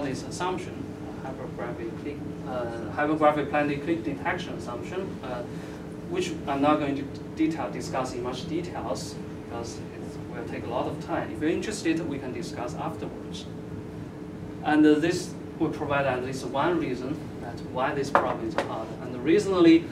this assumption, hypergraphic planetary click detection assumption, which I'm not going to discuss in much details because it will take a lot of time. If you're interested, we can discuss afterwards. And this will provide at least one reason that why this problem is hard. And recently,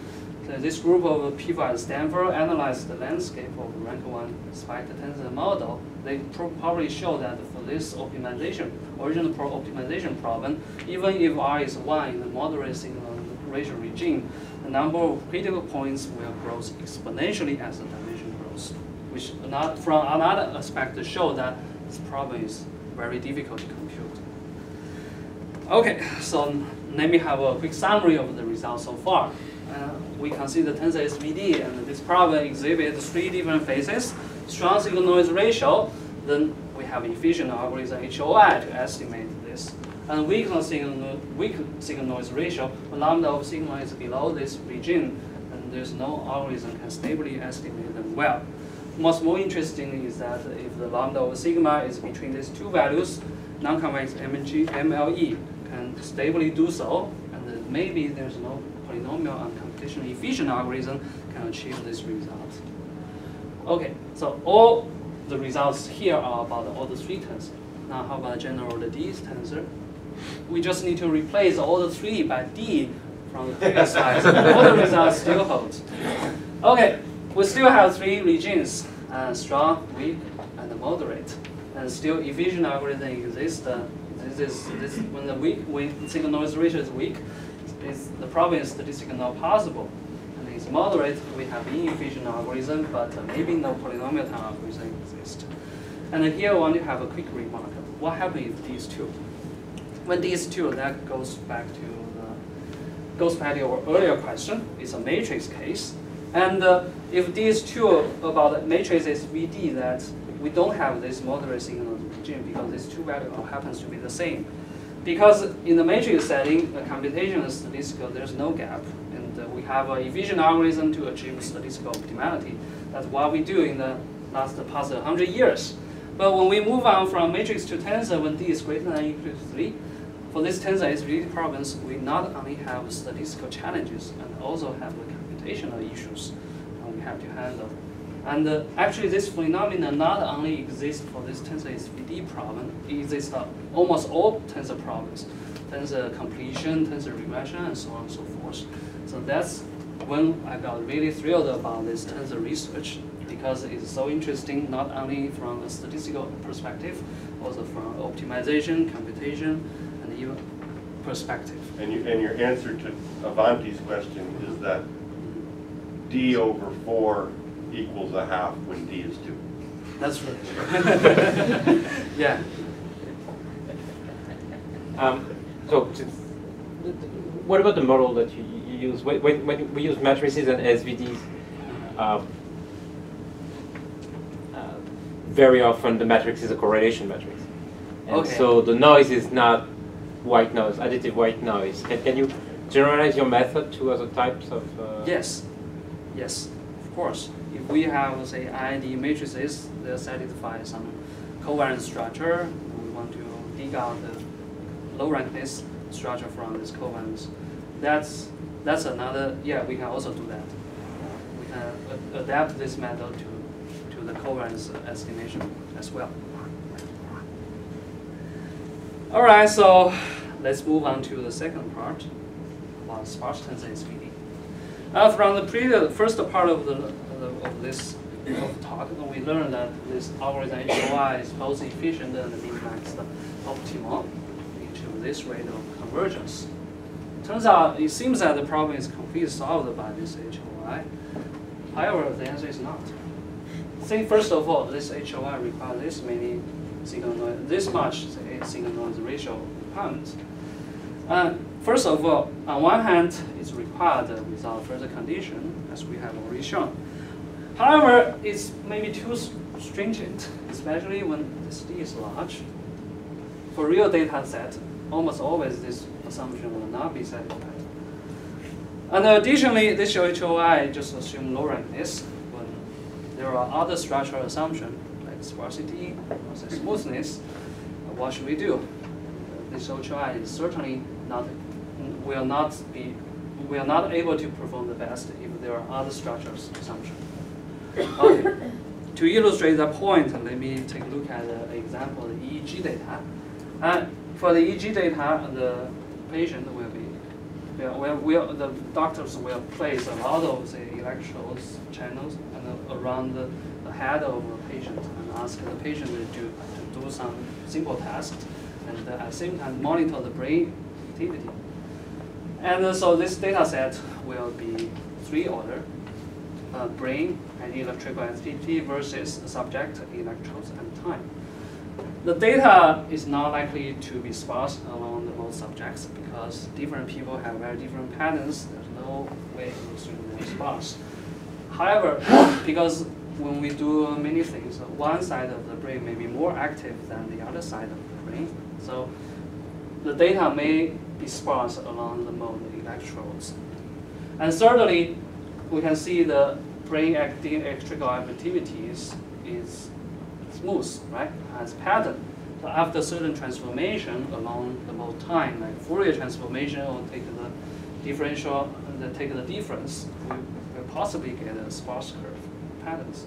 this group of people at Stanford analyzed the landscape of the rank 1 spiked tensor model. They probably show that for this optimization, original optimization problem, even if R is 1 in the moderate signal ratio regime, the number of critical points will grow exponentially as the dimension grows, which from another aspect to show that this problem is very difficult to compute. Okay, so let me have a quick summary of the results so far. We consider tensor SVD, and this problem exhibits 3 different phases: strong signal noise ratio, then we have efficient algorithm HOI to estimate this, and weak signal noise ratio. When lambda of sigma is below this region, and there's no algorithm can stably estimate them well. What's more interesting is that if the lambda of sigma is between these 2 values, non-convex MLE can stably do so, and maybe there's no polynomial and computationally efficient algorithm can achieve this result. Okay, so all the results here are about all the 3 tensors. Now how about general the D tensor? We just need to replace all the 3 by D from the previous slide. All the results still hold. Okay, we still have 3 regions, strong, weak, and moderate. And still efficient algorithm exists. When signal noise ratio is weak, the problem is statistically not possible. And it's moderate, we have inefficient algorithm, but maybe no polynomial time algorithm exists. And here I want to have a quick remark. What happens if these 2? When these 2, that goes back to your earlier question. It's a matrix case. And if these 2 about the matrix SVD, that we don't have this moderate signal regime because these 2 values happens to be the same. Because in the matrix setting, the computation is statistical, there's no gap. And we have an efficient algorithm to achieve statistical optimality. That's what we do in the past 100 years. But when we move on from matrix to tensor, when D is greater than or equal to 3, for this tensor SVD problems, we not only have statistical challenges and also have the computational issues we have to handle. And actually, this phenomenon not only exists for this tensor SVD problem, it exists for almost all tensor problems, tensor completion, tensor regression, and so on and so forth. So that's when I got really thrilled about this tensor research, because it's so interesting not only from a statistical perspective, also from optimization, computation, and even perspective. And your answer to Avanti's question is that D over 4 equals a half when D is 2. That's right. Yeah. So, what about the model that you use? When we use matrices and SVDs, very often the matrix is a correlation matrix. And okay. So the noise is not white noise, additive white noise. Can you generalize your method to other types of? Yes, of course. If we have, say, IID matrices that satisfy some covariance structure, we want to dig out the low rankness structure from this covariance. That's another. Yeah, we can also do that. We can adapt this method to the covariance estimation as well. All right, so let's move on to the second part about sparse tensor SVD. From the first part of this talk, we learned that this algorithm HOI is both efficient and minimax-optimal to this rate of convergence. Turns out, it seems that the problem is completely solved by this HOI. However, the answer is not. Think first of all, this HOI requires this many signal noise, this much signal noise ratio requirements. First of all, on one hand, it's required without further condition, as we have already shown. However, it's maybe too stringent, especially when this D is large. For real data set, almost always this assumption will not be satisfied. And additionally, this HOI just assumes low rankness when there are other structural assumptions like sparsity or smoothness. What should we do? this HOI is certainly not will not able to perform the best if there are other structures assumption. Okay. To illustrate that point, let me take a look at the example of the EEG data. For the EEG data, the patient will be the doctors will place a lot of the electrodes channels and around the head of the patient and ask the patient to do some simple tasks and at the same time monitor the brain activity. And so this data set will be 3 order: brain and electrical activity versus subject, electrodes, and time. The data is not likely to be sparse along the most subjects because different people have very different patterns. There's no way to assume they're sparse. However, because when we do many things, one side of the brain may be more active than the other side of the brain. So the data may be sparse along the mode electrodes. And thirdly, we can see the brain electrical activities is smooth, right? Has pattern. So after certain transformation along the mode time, like Fourier transformation or take the differential, take the difference, we will possibly get a sparse curve patterns.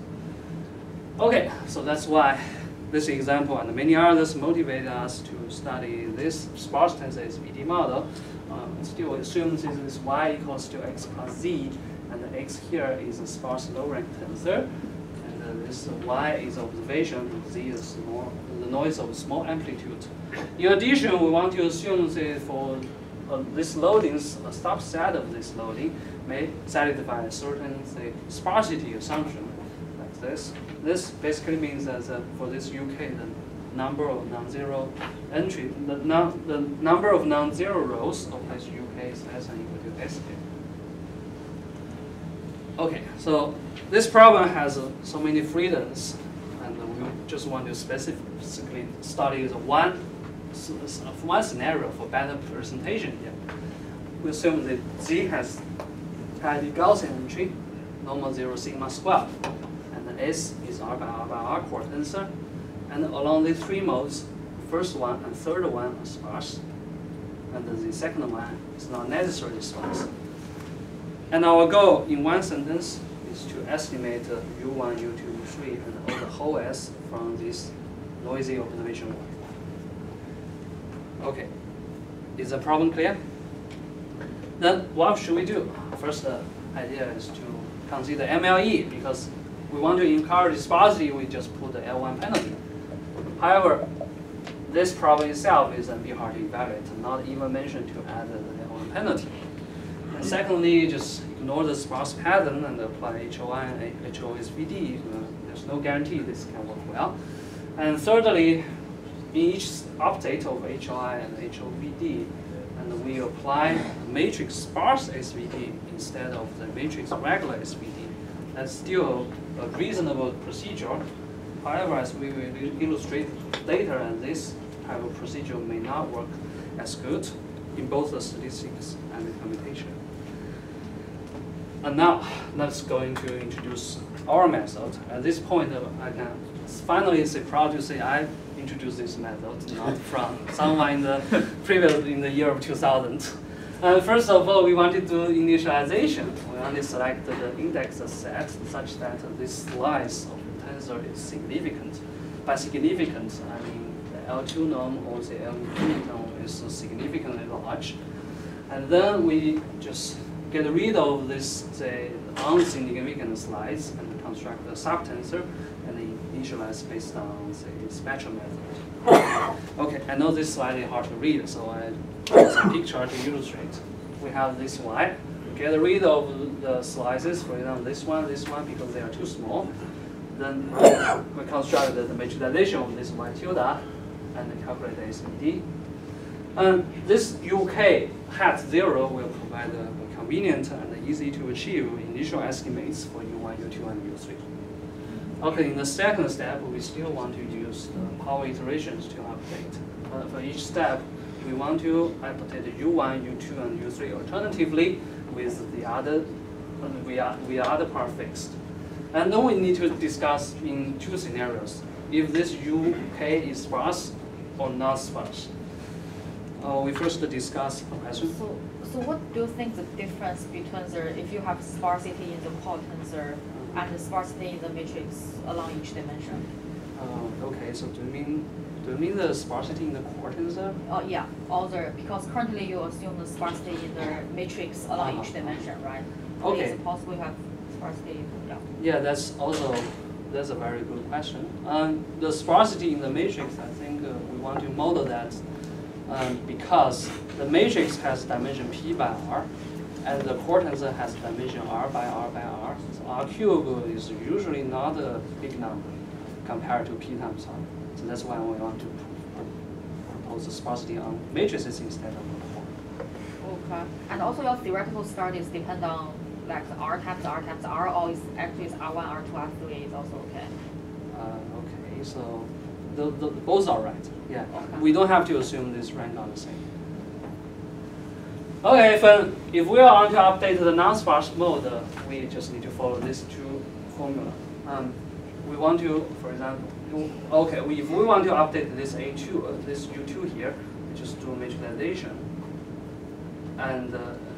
Okay, so that's why this example and many others motivate us to study this sparse tensor SVD model. Still assumes this y equals to x plus z, and the x here is a sparse low-rank tensor, and this y is observation, z is the noise of small amplitude. In addition, we want to assume that for this loadings, a subset of this loading may satisfy a certain, say, sparsity assumption, like this. This basically means that for this UK, the number of non-zero entry, the number of non-zero rows of this UK is less than equal to SK. Okay, so this problem has so many freedoms, and we just want to specifically study the one scenario for better presentation here. We assume that Z has the Gaussian entry, normal 0 sigma square, and the S is R by R core tensor, and along these 3 modes, first one and third one are sparse, and the second one is not necessarily sparse. And our goal in one sentence is to estimate U1, U2, U3, and all the whole S from this noisy observation one. Okay, is the problem clear? Then what should we do? First idea is to consider MLE, because we want to encourage sparsity, we just put the L1 penalty. However, this problem itself is a bit hard to evaluate, not even mentioned to add the L1 penalty. And secondly, just ignore the sparse pattern and apply HOI and HOSVD. There's no guarantee this can work well. And thirdly, in each update of HOI and HOVD, and we apply matrix sparse SVD instead of the matrix regular SVD. That's still a reasonable procedure. However, as we will illustrate later, and this type of procedure may not work as good in both the statistics and the computation. And now, let's go into introduce our method. At this point, I can finally say proud to say I introduced this method, not from someone in the year of 2000. First of all, we wanted to do initialization. We only selected the index set such that this slice of the tensor is significant. By significant, I mean the L2 norm or the L3 norm is significantly large. And then we just get rid of this, say, unsignificant slice and construct the subtensor and initialize based on, say, spectral method. Okay, I know this slide is hard to read, so I put some picture to illustrate. We have this Y. Get rid of the slices, for example, this one, because they are too small. Then we construct the matrixization of this Y tilde and calculate the SVD. And this UK hat 0 will provide a convenient and easy to achieve initial estimates for U1, U2, and U3. Okay, in the second step, we still want to use the power iterations to update. For each step, we want to update U1, U2, and U3 alternatively with the other part fixed. And then we need to discuss in 2 scenarios, if this UK is sparse or not sparse. we first discuss the question. So what do you think the difference between if you have sparsity in the core tensor and the sparsity in the matrix along each dimension? Okay, so do you mean the sparsity in the core tensor? Yeah, because currently you assume the sparsity in the matrix along each dimension, right? Okay. Is it possible you have sparsity? Yeah. Yeah, that's a very good question. The sparsity in the matrix, I think we want to model that because the matrix has dimension p by r, and the core tensor has dimension r by r by r. So r cube is usually not a big number compared to p times r. So that's why we want to propose the sparsity on matrices instead of the core. Okay. And also your theoretical studies depend on like the r times r times r, or is actually is r1, r2, r3 is also okay? Okay, so both are right. Yeah, okay. We don't have to assume this rank are the same. Okay, if we want to update the non-sparse mode, we just need to follow these two formula. We want to, for example, if we want to update this A2, this U2 here, we just do matrixization and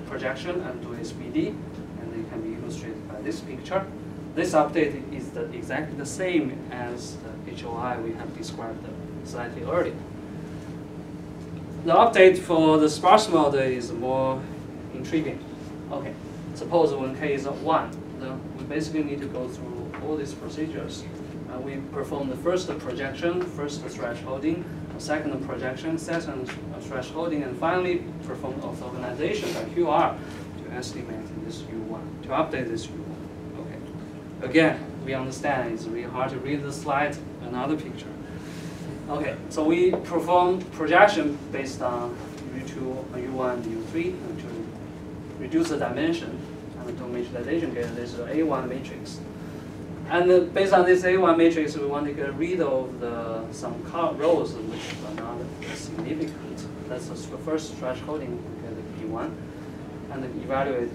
projection and do SPD, and it can be illustrated by this picture. This update is exactly the same as the HOI we have described slightly earlier. The update for the sparse mode is more intriguing. Okay, suppose when k is 1, then we basically need to go through all these procedures. We perform the first projection, first thresholding, second projection, second thresholding, and finally perform orthogonalization by QR to estimate this U1, to update this U1. Okay. Again, we understand it's really hard to read the slide, another picture. Okay, so we perform projection based on U2, U1, U3 and to reduce the dimension and to matrixization get this A1 matrix. And based on this A1 matrix, we want to get rid of some rows which are not significant. That's the first thresholding, we get the P1, and evaluate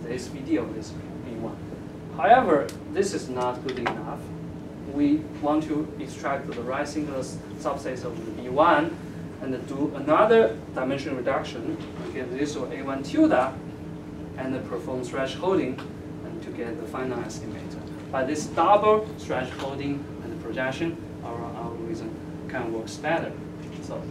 the SPD of this P1. However, this is not good enough. We want to extract the right singular subsets of the B1 and do another dimension reduction to get this A1 tilde and perform thresholding and to get the final estimate. By this double thresholding and projection, our algorithm can work better. So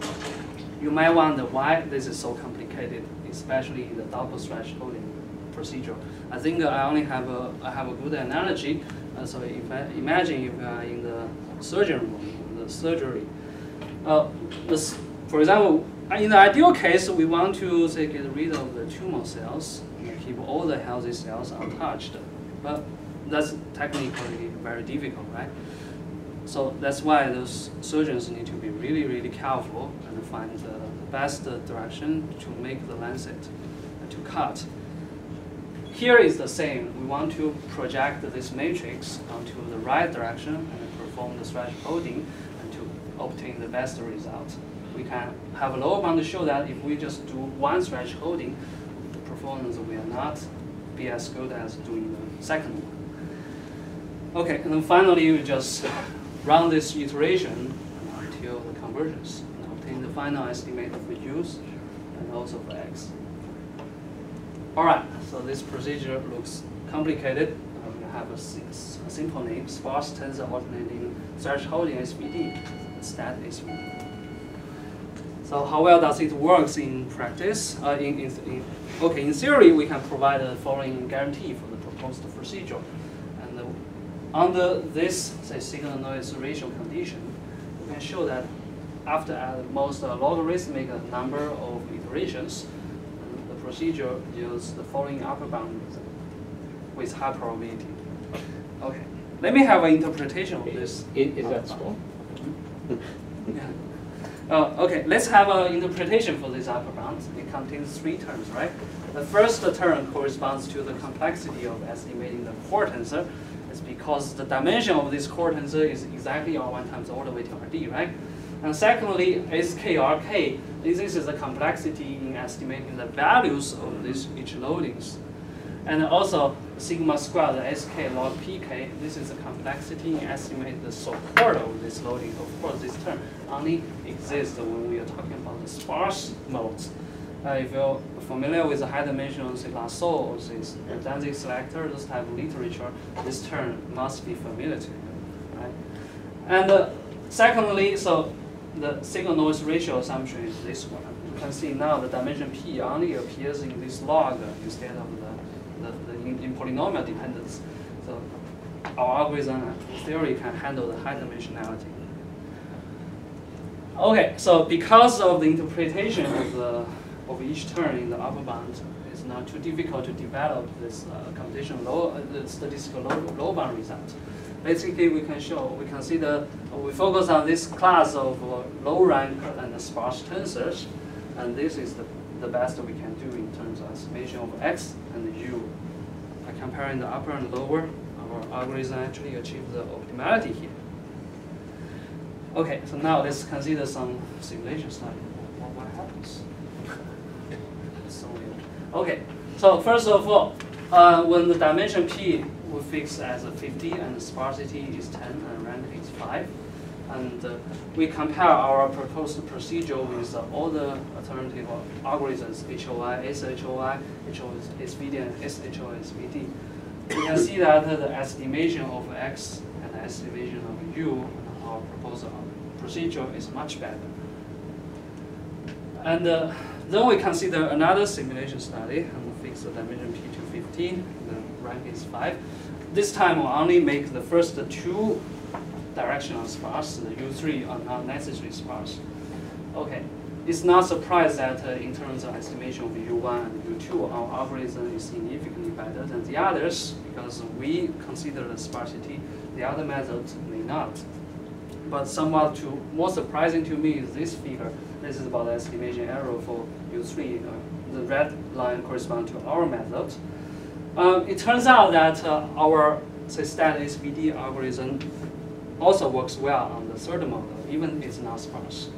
you might wonder why this is so complicated, especially the double thresholding procedure. I think I have a good analogy. So imagine if you are in the surgery room, the surgery. For example, in the ideal case, we want to say get rid of the tumor cells and keep all the healthy cells untouched. But that's technically very difficult, right? So that's why those surgeons need to be really, really careful and find the best direction to make the lancet and to cut. Here is the same. We want to project this matrix onto the right direction and perform the thresholding and to obtain the best result. We can have a lower bound to show that if we just do one thresholding, the performance will not be as good as doing the second one. Okay, and then finally we just run this iteration until the convergence and obtain the final estimate for U's and also for X. All right, so this procedure looks complicated. We have a simple name, sparse tensor alternating thresholding SPD, stat SPD. So how well does it work in practice? In theory, we can provide the following guarantee for the proposed procedure. And under this, say, signal noise ratio condition, we can show that after at most logarithmic number of iterations, the procedure yields the following upper bound with high probability. Okay, let me have an interpretation of this. Is that small? Yeah. Okay, let's have an interpretation for this upper bound. It contains 3 terms, right? The first term corresponds to the complexity of estimating the core tensor. It's because the dimension of this core tensor is exactly R1 times all the way to RD, right? And secondly, SKRK, this is the complexity in estimating the values of these each loadings. And also sigma squared sk log pk, this is the complexity in estimate the support of this loading. Of course, this term only exists when we are talking about the sparse modes. If you're familiar with the high-dimensional lasso or this Danzig selector, this type of literature, this term must be familiar to you, right? And secondly, so the signal-noise ratio assumption is this one. You can see now the dimension p only appears in this log instead of in polynomial dependence. So our algorithm in theory can handle the high dimensionality. Okay, so because of the interpretation of each term in the upper bound, it's not too difficult to develop this the statistical low bound result. Basically, we can see we focus on this class of low rank and sparse tensors, and this is the best we can do in terms of estimation of x and u. By comparing the upper and lower, our algorithm actually achieves the optimality here. Okay, so now let's consider some simulation study. What happens? So weird. Okay, so first of all, when the dimension p we fix as a 50 and the sparsity is 10 and rank is 5, and we compare our proposed procedure with all the alternative algorithms, HOI, SHOI, HOSVD, and SHOSVD. We can see that the estimation of x and the estimation of u in our proposed procedure is much better. And then we consider another simulation study and fix the dimension p to 15, the rank is 5. This time we'll only make the first two directional sparse, the U3 are not necessarily sparse. Okay, it's not surprised that in terms of estimation of U1 and U2, our algorithm is significantly better than the others because we consider the sparsity. The other methods may not. But somewhat more surprising to me is this figure. This is about the estimation error for U3. The red line corresponds to our method. It turns out that our stat SVD algorithm also works well on the third model, even if it's not sparse.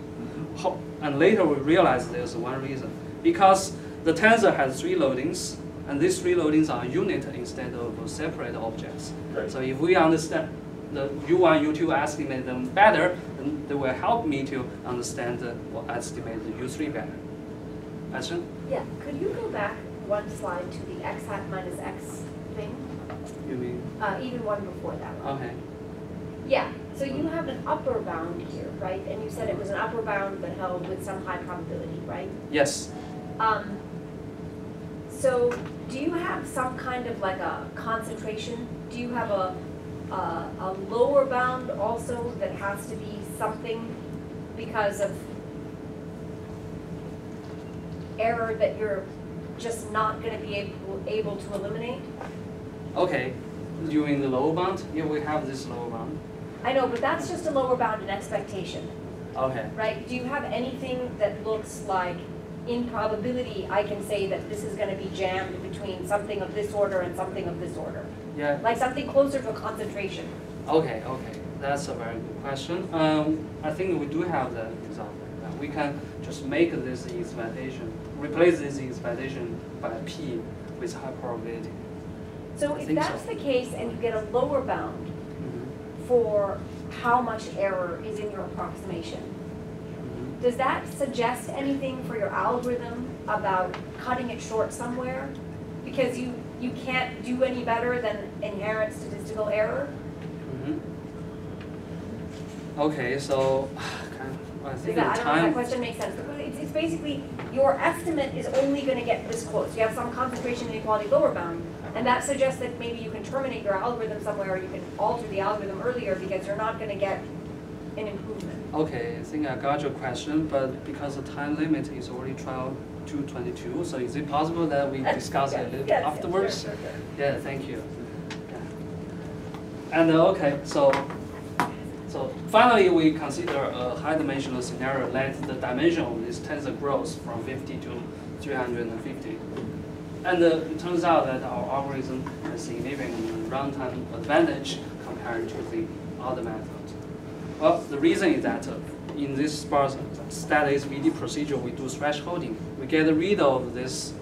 And later we realized there's one reason. Because the tensor has 3 loadings, and these 3 loadings are unit instead of separate objects. Right. So if we understand the U1, U2 estimate them better, then they will help me to understand or estimate the U3 better. Question? Yeah, could you go back one slide to the x hat minus x thing? You mean? Even one before that one. Okay. Yeah, so you have an upper bound here, right? And you said it was an upper bound but held with some high probability, right? Yes. So do you have some kind of like a concentration? Do you have a lower bound also that has to be something because of error that you're just not going to be able to eliminate? Okay. During the lower bound, yeah, we have this lower bound. I know, but that's just a lower bound in expectation, Okay. right? Do you have anything that looks like, in probability, I can say that this is going to be jammed between something of this order and something of this order? Yeah. Like something closer to a concentration. Okay. Okay. That's a very good question. I think we do have the result. We can just make this expectation, replace this expectation by p with high probability. So I if think that's so. the case and you get a lower bound for how much error is in your approximation, does that suggest anything for your algorithm about cutting it short somewhere? Because you can't do any better than inherent statistical error? Okay, so I think I don't know if that time. question makes sense. But it's basically your estimate is only going to get this close. You have some concentration inequality lower bound, and that suggests that maybe you can terminate your algorithm somewhere, or you can alter the algorithm earlier because you're not going to get an improvement. Okay, I think I got your question, but because the time limit is already 12:22, so is it possible that we discuss it a little bit afterwards? Sure. Yeah, thank you. Yeah. And okay, so finally we consider a high-dimensional scenario. Let the dimension of this tensor grows from 50 to 350. And it turns out that our algorithm has significant runtime advantage compared to the other method. Well, the reason is that in this sparse stat SVD procedure, we do thresholding. We get rid of this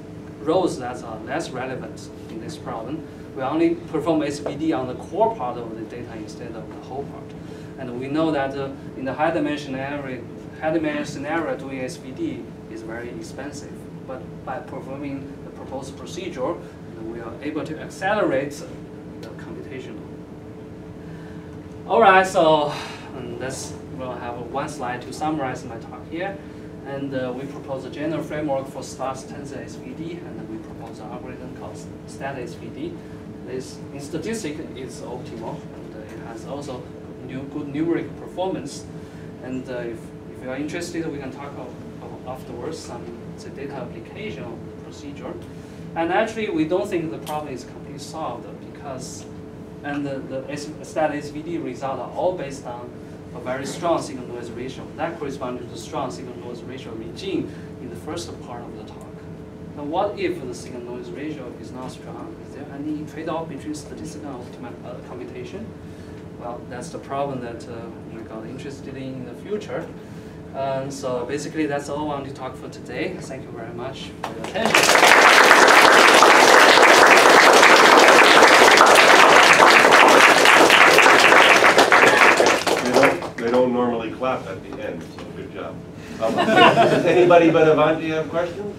rows that are less relevant in this problem. We only perform SVD on the core part of the data instead of the whole part. And we know that in the high-dimensional scenario, doing SVD is very expensive. But by performing the proposed procedure, we are able to accelerate the computational. All right, so we'll have one slide to summarize my talk here. And we propose a general framework for sparse tensor SVD, and we propose an algorithm called stat SVD. This, in statistics, is optimal, and it has also good numerical performance. And if you are interested, we can talk afterwards some data application procedure. And actually, we don't think the problem is completely solved because, and the stat SVD results are all based on a very strong signal-noise ratio. That corresponds to the strong signal-noise ratio regime in the first part of the talk. Now, what if the signal-noise ratio is not strong? Is there any trade-off between statistical and optimal computation? Well, that's the problem that we got interested in the future. So basically, that's all I want to talk for today. Thank you very much for your attention. They don't normally clap at the end, so good job. Does anybody but Avanti have questions?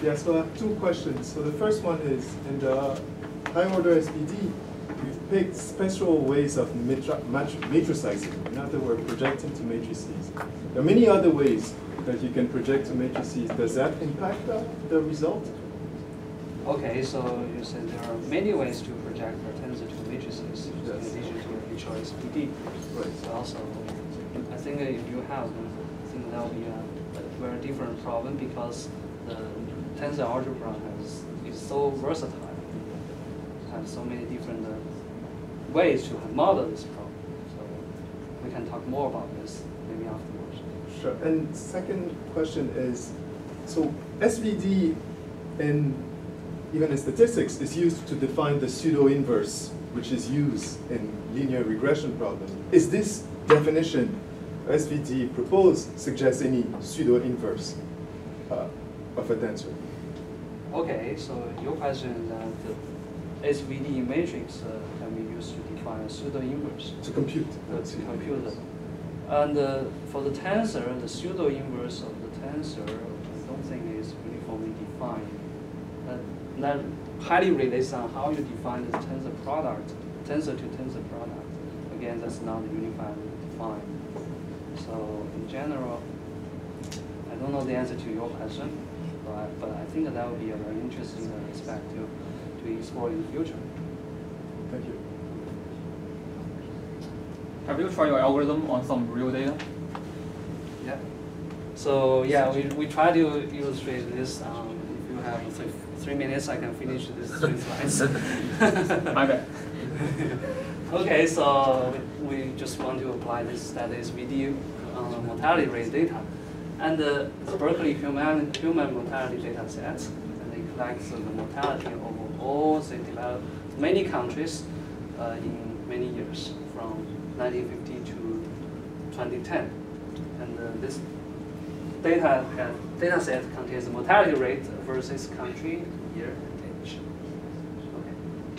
Yes, well, I have two questions. So the first one is, in the high-order SVD, we've picked special ways of matricizing. In other words, projecting to matrices. There are many other ways that you can project to matrices. Does that impact the result? Okay, so you said there are many ways to project a tensor to matrices in addition to HRSPD. Right. So also, I think if you have, I think that will be a very different problem because the tensor algebra is so versatile. Has so many different ways to model this problem. So we can talk more about this maybe afterwards. Sure. And second question is, so SVD in even in statistics is used to define the pseudo-inverse, which is used in linear regression problems. Is this definition SVD proposed suggests any pseudo-inverse of a tensor? Okay, so your question is that the SVD matrix can be used to define a pseudo-inverse. To compute. To compute it. And for the tensor, the pseudo-inverse of the tensor, I don't think is uniformly defined. That highly relates on how you define the tensor product, tensor to tensor product. Again, that's not unifiedly defined. So in general, I don't know the answer to your question, but I think that would be a very interesting aspect to explore in the future. Thank you. Have you tried your algorithm on some real data? Yeah. So yeah, we try to illustrate this. If you have 3 minutes, I can finish these 3 slides. My bad. Okay, so we just want to apply this stat SVD on mortality rate data. And the Berkeley human mortality data sets, and they collect the mortality of all the developed many countries in many years, from 1950 to 2010. And this data set contains the mortality rate versus country, year, and age. Okay.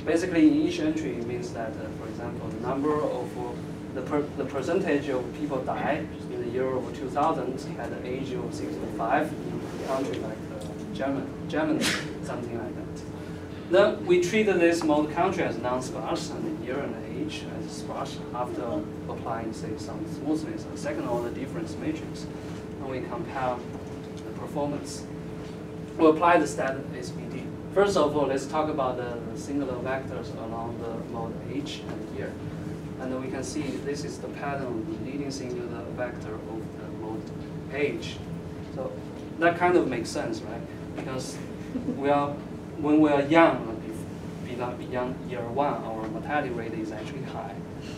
Basically, in each entry, it means that, for example, the number of the percentage of people die in the year of 2000 at the age of 65 in a country like Germany, something like that. Then we treat this mode country as non-sparse and the year and the age as sparse after applying, say, some smoothness, a second-order difference matrix. And we compare the performance. We apply the stat SVD. First of all, let's talk about the singular vectors along the mode age and year. And we can see this is the pattern of the leading singular vector of the mode age. So that kind of makes sense, right? Because when we are young, beyond year 1, our mortality rate is actually high.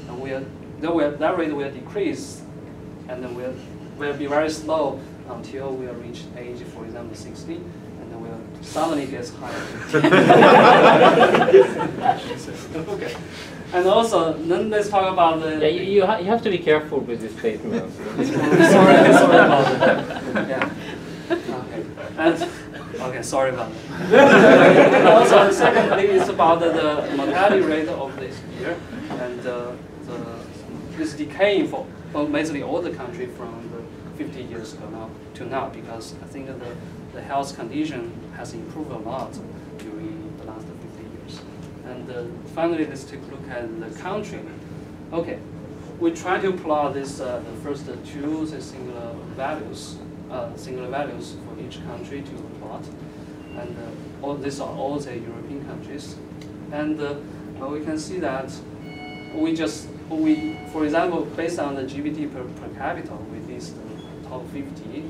And that rate will decrease, and then will be very slow until we reach age, for example, 60, and then we'll suddenly get higher. Okay. And also, then let's talk about the... Yeah, you have to be careful with this statement. sorry about that. Yeah. Okay. Okay, sorry about that. Also, secondly, it's about the mortality rate of this year, and it's decaying for basically all the country from the 50 years ago to now, because I think that the health condition has improved a lot during the last 50 years. And finally, let's take a look at the country. Okay, we try to plot this the first two singular values for each country to plot, and all these are all the European countries, and we can see that for example, based on the GDP per capita, we list the top 50,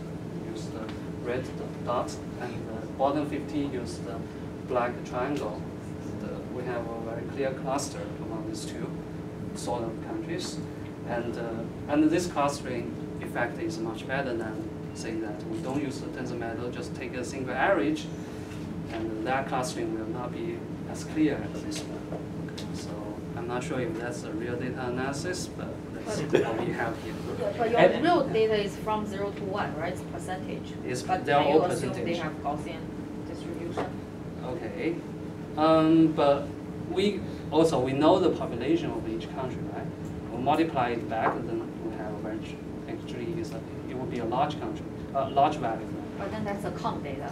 use the red dot, and the bottom 50 use the black triangle. We have a very clear cluster among these two sort of countries, and this clustering effect is much better than saying that we don't use the tensor method, just take a single average, and that clustering will not be as clear as this one. So I'm not sure if that's a real data analysis, but that's what we have here. Yeah, but your real data is from 0 to 1, right? It's percentage. Yes, but they're can all you assume percentage. they have Gaussian distribution? Okay, but we know the population of each country, right? We multiply it back, then we have a very it would be a large country, large value. But then that's a count data.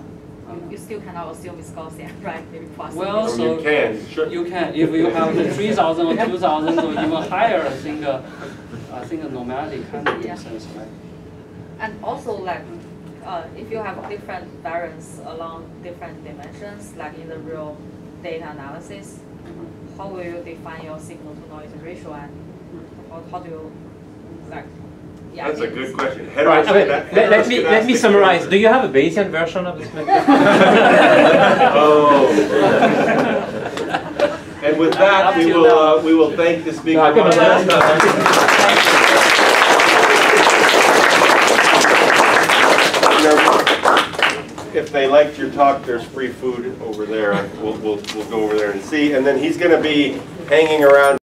You still cannot assume it's Gaussian, right? Maybe quasi. Well, Or so you can, sure. you can if you have the 3,000 or 2,000 or even higher. I think a normality kind of makes sense, right? And also, like, if you have different variance along different dimensions, like in the real data analysis, how will you define your signal to noise ratio, and how do you, like, yeah? That's a good question. Right. Okay. Let me summarize. Do you have a Bayesian version of this method? Oh. And with that, we will thank the speaker. No, come on. If they liked your talk, there's free food over there. We'll go over there and see. And then he's going to be hanging around.